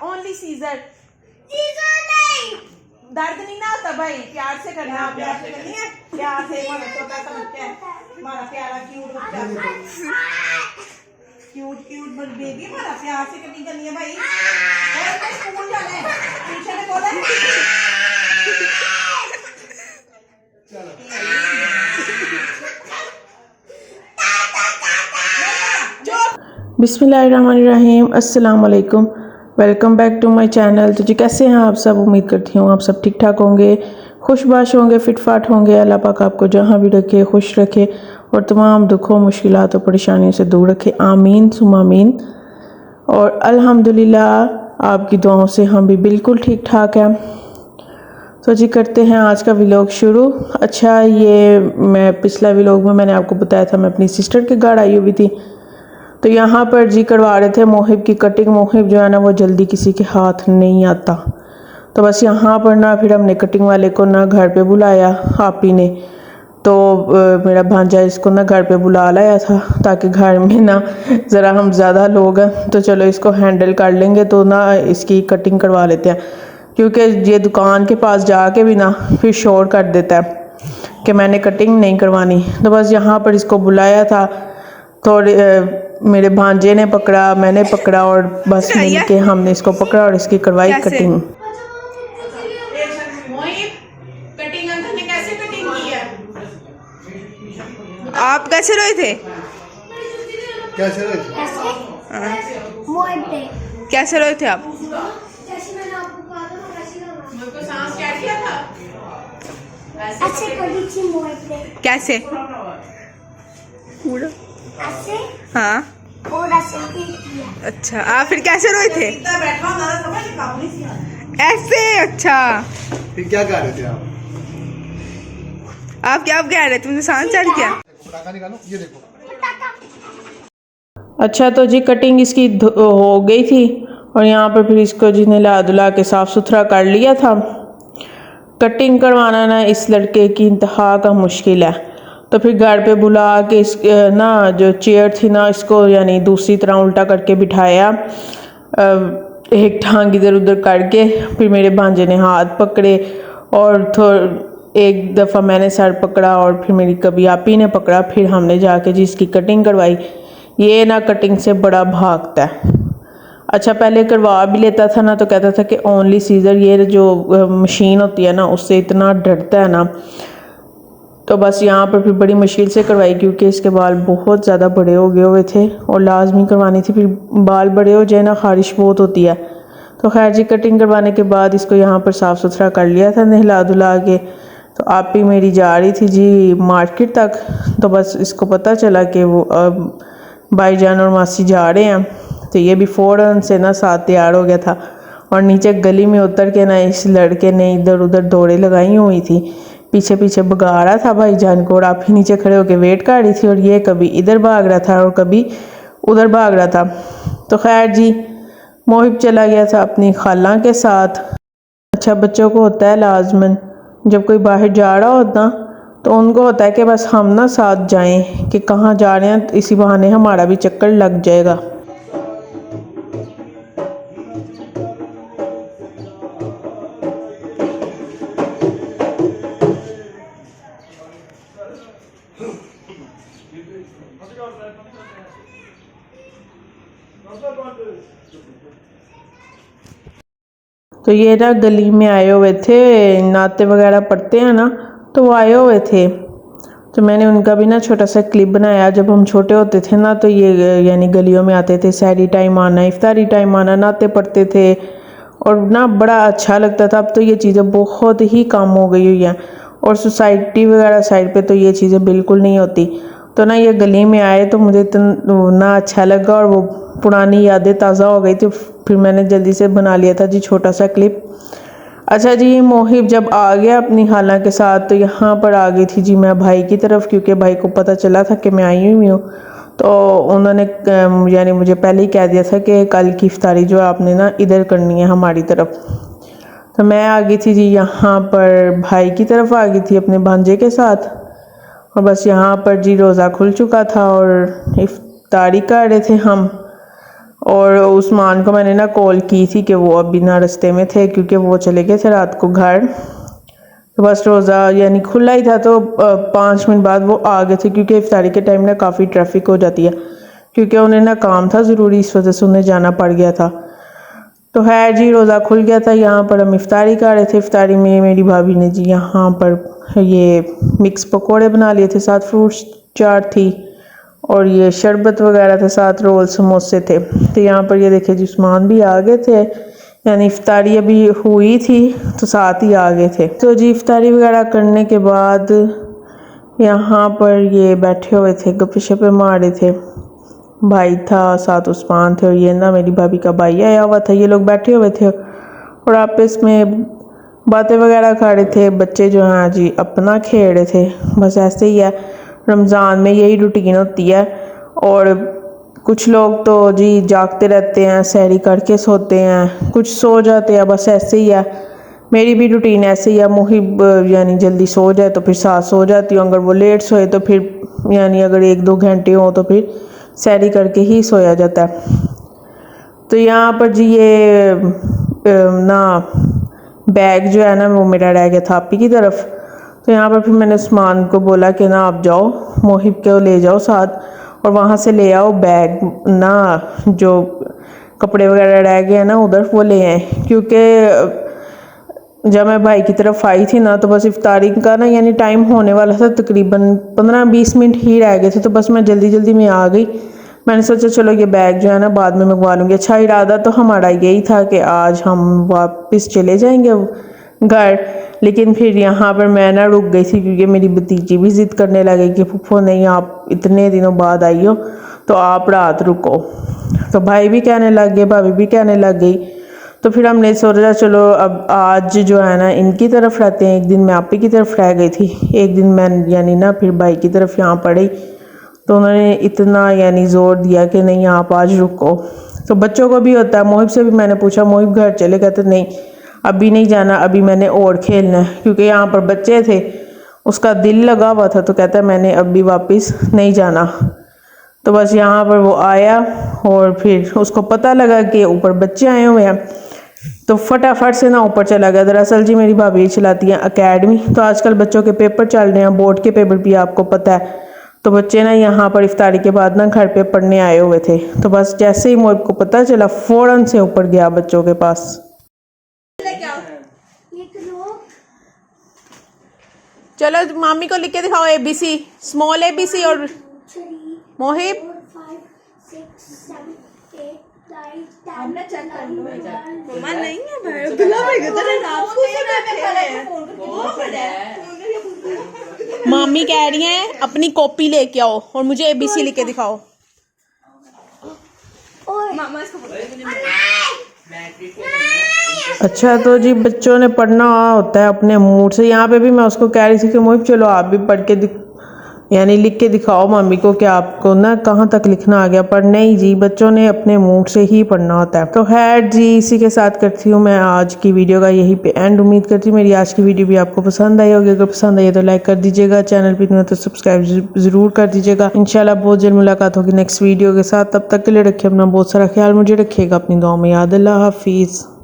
Only scissor. नहीं दर्द नहीं ना होता भाई, प्यार से करना, प्यार से करनी है, प्यार से। हमारा छोटा सा बच्चा है, हमारा प्यारा क्यूट बच्चा, क्यूट क्यूट बेबी हमारा, प्यार से करनी है भाई। और स्कूल जाना है, पीछे से बोला बिस्मिल्लाहिर्रहमानिर्रहीम, अस्सलाम वालेकुम, welcome back to my channel. तो जी कैसे हैं आप सब? उम्मीद करती हूँ आप सब ठीक ठाक होंगे, खुशबाश होंगे, फिटफाट होंगे। अल्लाह पाक आपको जहाँ भी रखे खुश रखे और तमाम दुखों मुश्किलात और परेशानियों से दूर रखे, आमीन सुम्मा आमीन। और अल्हम्दुलिल्लाह आपकी दुआओं से हम भी बिल्कुल ठीक ठाक हैं। तो जी करते हैं आज का व्लॉग शुरू। अच्छा, ये मैं पिछला व्लॉग में मैंने आपको बताया था मैं अपनी सिस्टर के घर आई हुई थी, तो यहाँ पर जी करवा रहे थे मोहिब की कटिंग। मोहिब जो है ना वो जल्दी किसी के हाथ नहीं आता, तो बस यहाँ पर ना फिर हमने कटिंग वाले को ना घर पे बुलाया आप ही ने, तो मेरा भांजा इसको ना घर पे बुला लाया था ताकि घर में ना ज़रा हम ज़्यादा लोग हैं तो चलो इसको हैंडल कर लेंगे, तो ना इसकी कटिंग करवा लेते हैं, क्योंकि ये दुकान के पास जाके भी ना फिर शोर कर देता है कि मैंने कटिंग नहीं करवानी। तो बस यहाँ पर इसको बुलाया था, थोड़े मेरे भांजे ने पकड़ा, मैंने पकड़ा और बस मिल के हमने इसको पकड़ा और इसकी करवाई कटिंग। कटिंग अंकल ने कैसे कटिंग की है? आप कैसे रोए थे? कैसे कैसे रोए थे आप? मुझको सांस चढ़ गया था। ऐसे करी थी मोहित ने, कैसे? ऐसे हाँ, और ऐसे भी किया। अच्छा। आप फिर कैसे रोए थे? इतना बैठा होता था समझ काबू नहीं सी। ऐसे? अच्छा, फिर क्या कर रहे थे आप क्या कह रहे थे? मुझे सांस चढ़ गया। पटाखा निकालो, ये देखो। अच्छा, तो जी कटिंग इसकी हो गई थी और यहाँ पर फिर इसको जी नहला धुला के साफ़ सुथरा कर लिया था। कटिंग करवाना ना इस लड़के की इंतहा का मुश्किल है, तो फिर घर पे बुला के इस ना जो चेयर थी ना इसको यानी दूसरी तरह उल्टा करके बिठाया, एक टांग इधर उधर करके, फिर मेरे भांजे ने हाथ पकड़े और एक दफ़ा मैंने सर पकड़ा और फिर मेरी कभी आप ही ने पकड़ा, फिर हमने जाके जी इसकी कटिंग करवाई। ये ना कटिंग से बड़ा भागता है। अच्छा, पहले करवा भी लेता था ना तो कहता था कि ओनली सीज़र, ये जो मशीन होती है ना उससे इतना डरता है ना, तो बस यहाँ पर फिर बड़ी मुश्किल से करवाई क्योंकि इसके बाल बहुत ज़्यादा बड़े हो गए हुए थे और लाजमी करवानी थी, फिर बाल बड़े हो जाए ना ख़ारिश बहुत होती है। तो खैर जी कटिंग करवाने के बाद इसको यहाँ पर साफ़ सुथरा कर लिया था नहला धुला के। तो आप ही मेरी जा रही थी जी मार्केट तक, तो बस इसको पता चला कि वो भाईजान और मासी जा रहे हैं, तो ये भी फ़ौरन से ना साथ तैयार हो गया था और नीचे गली में उतर के ना इस लड़के ने इधर उधर दौड़े लगाई हुई थी, पीछे पीछे भगा रहा था भाईजान को और आप ही नीचे खड़े होकर वेट कर रही थी और ये कभी इधर भाग रहा था और कभी उधर भाग रहा था। तो खैर जी मोहिब चला गया था अपनी खाला के साथ। अच्छा, बच्चों को होता है लाजमन जब कोई बाहर जा रहा होता तो उनको होता है कि बस हम ना साथ जाएं कि कहाँ जा रहे हैं, तो इसी बहाने हमारा भी चक्कर लग जाएगा। तो ये ना गली में आए हुए थे, नाते वगैरह पढ़ते हैं ना, तो वो आए हुए थे, तो मैंने उनका भी ना छोटा सा क्लिप बनाया। जब हम छोटे होते थे ना तो ये यानी गलियों में आते थे, सहरी टाइम आना, इफ्तारी टाइम आना, नाते पढ़ते थे और ना बड़ा अच्छा लगता था। अब तो ये चीज़ें बहुत ही कम हो गई हुई हैं और सोसाइटी वगैरह साइड पे तो ये चीज़ें बिल्कुल नहीं होती। तो ना ये गली में आए तो मुझे इतना अच्छा लगा और वो पुरानी यादें ताज़ा हो गई, तो फिर मैंने जल्दी से बना लिया था जी छोटा सा क्लिप। अच्छा जी, मोहिब जब आ गया अपनी खाला के साथ तो यहाँ पर आ गई थी जी मैं भाई की तरफ, क्योंकि भाई को पता चला था कि मैं आई हुई हूँ, तो उन्होंने यानी मुझे पहले ही कह दिया था कि कल की इफ्तारी जो आपने ना इधर करनी है हमारी तरफ। तो मैं आ गई थी जी यहाँ पर भाई की तरफ आ गई थी अपने भांजे के साथ, और बस यहाँ पर जी रोज़ा खुल चुका था और इफ्तारी कर रहे थे हम। और उस्मान को मैंने ना कॉल की थी कि वो अभी ना रास्ते में थे, क्योंकि वो चले गए थे रात को घर। तो बस रोज़ा यानी खुला ही था, तो 5 मिनट बाद वो आ गए थे, क्योंकि इफ्तारी के टाइम ना काफ़ी ट्रैफिक हो जाती है, क्योंकि उन्हें ना काम था ज़रूरी, इस वजह से उन्हें जाना पड़ गया था। तो खैर जी रोज़ा खुल गया था। यहाँ पर हम इफ्तारी कर रहे थे। इफ्तारी में मेरी भाभी ने जी यहाँ पर ये मिक्स पकोड़े बना लिए थे, साथ फ्रूट्स चाट थी और ये शरबत वगैरह थे, साथ रोल समोसे थे। तो यहाँ पर ये देखिए जी उस्मान भी आ गए थे, यानी इफ्तारी अभी हुई थी तो साथ ही आ गए थे। तो जी इफ्तारी वगैरह करने के बाद यहाँ पर ये बैठे हुए थे, गप्पे शप्पे मार रहे थे। भाई था, साथ उस्मान थे और ये ना मेरी भाभी का भाई आया हुआ था। ये लोग बैठे हुए थे और आपस में बातें वगैरह कर रहे थे। बच्चे जो हैं जी अपना खेल रहे थे। बस ऐसे ही है, रमज़ान में यही रूटीन होती है। और कुछ लोग तो जी जागते रहते हैं, सहरी करके सोते हैं, कुछ सो जाते हैं, बस ऐसे ही है। मेरी भी रूटीन ऐसे ही है। मुहिब यानी जल्दी सो जाए तो फिर साथ सो जाती हूँ, अगर वो लेट सोए तो फिर यानी अगर 1-2 घंटे हो तो फिर सहरी करके ही सोया जाता है। तो यहाँ पर जी ये ना बैग जो है ना वो मेरा रह गया था आपी की तरफ। तो यहाँ पर फिर मैंने उस्मान को बोला कि ना आप जाओ, मोहिब को ले जाओ साथ और वहाँ से ले आओ बैग, ना जो कपड़े वगैरह रह गए हैं ना उधर वो ले आए। क्योंकि जब मैं भाई की तरफ आई थी ना तो बस इफ्तारी का ना यानी टाइम होने वाला था, तकरीबन 15-20 मिनट ही रह गए थे। तो बस मैं जल्दी जल्दी में आ गई। मैंने सोचा चलो ये बैग जो है ना बाद में मंगवा लूँगी। अच्छा इरादा तो हमारा यही था कि आज हम वापस चले जाएंगे घर, लेकिन फिर यहाँ पर मैं ना रुक गई थी, क्योंकि मेरी भतीजी भी ज़िद करने लगी कि फूफो नहीं आप इतने दिनों बाद आई हो तो आप रात रुको। तो भाई भी कहने लग गए, भाभी भी कहने लग गई। तो फिर हमने सोचा चलो अब आज जो है ना इनकी तरफ रहते हैं। एक दिन मैं आपी की तरफ रह गई थी, एक दिन मैं यानी ना फिर भाई की तरफ यहाँ पड़ी। तो उन्होंने इतना यानी ज़ोर दिया कि नहीं आप आज रुको। तो बच्चों को भी होता है। मोहिब से भी मैंने पूछा, मोहिब घर चले? कहते नहीं अभी नहीं जाना, अभी मैंने और खेलना है, क्योंकि यहाँ पर बच्चे थे, उसका दिल लगा हुआ था। तो कहता है मैंने अभी वापस नहीं जाना। तो बस यहाँ पर वो आया और फिर उसको पता लगा कि ऊपर बच्चे आए हुए हैं, तो फटाफट से ना ऊपर चला गया। दरअसल जी मेरी भाभी चलाती हैं एकेडमी, तो आजकल बच्चों के पेपर चल रहे हैं, बोर्ड के पेपर भी आपको पता है। तो बच्चे ना यहाँ पर इफ्तारी के बाद ना घर पे पढ़ने आए हुए थे। तो बस जैसे ही मोहिब को पता चला फ़ौरन से ऊपर गया बच्चों के पास। चलो मामी को लिख के दिखाओ ABC, स्मॉल ABC। और मोहिब नहीं है मामी कह रही हैं अपनी कॉपी लेके आओ और मुझे ABC लिख के दिखाओ। अच्छा तो जी बच्चों ने पढ़ना होता है अपने मूड से। यहाँ पे भी मैं उसको कह रही थी कि मोहिब चलो आप भी पढ़ के यानी लिख के दिखाओ मम्मी को कि आपको ना कहाँ तक लिखना आ गया। पर नहीं जी, बच्चों ने अपने मूड से ही पढ़ना होता है। तो खैर जी इसी के साथ करती हूँ मैं आज की वीडियो का यही पे एंड। उम्मीद करती हूँ मेरी आज की वीडियो भी आपको पसंद आई होगी। अगर पसंद आई तो लाइक कर दीजिएगा, चैनल पर नहीं तो सब्सक्राइब ज़रूर कर दीजिएगा। इंशाल्लाह बहुत जल्द मुलाकात होगी नेक्स्ट वीडियो के साथ। तब तक के लिए रखिए अपना बहुत सारा ख्याल, मुझे रखिएगा अपनी दुआ में याद। अल्लाह हाफिज़।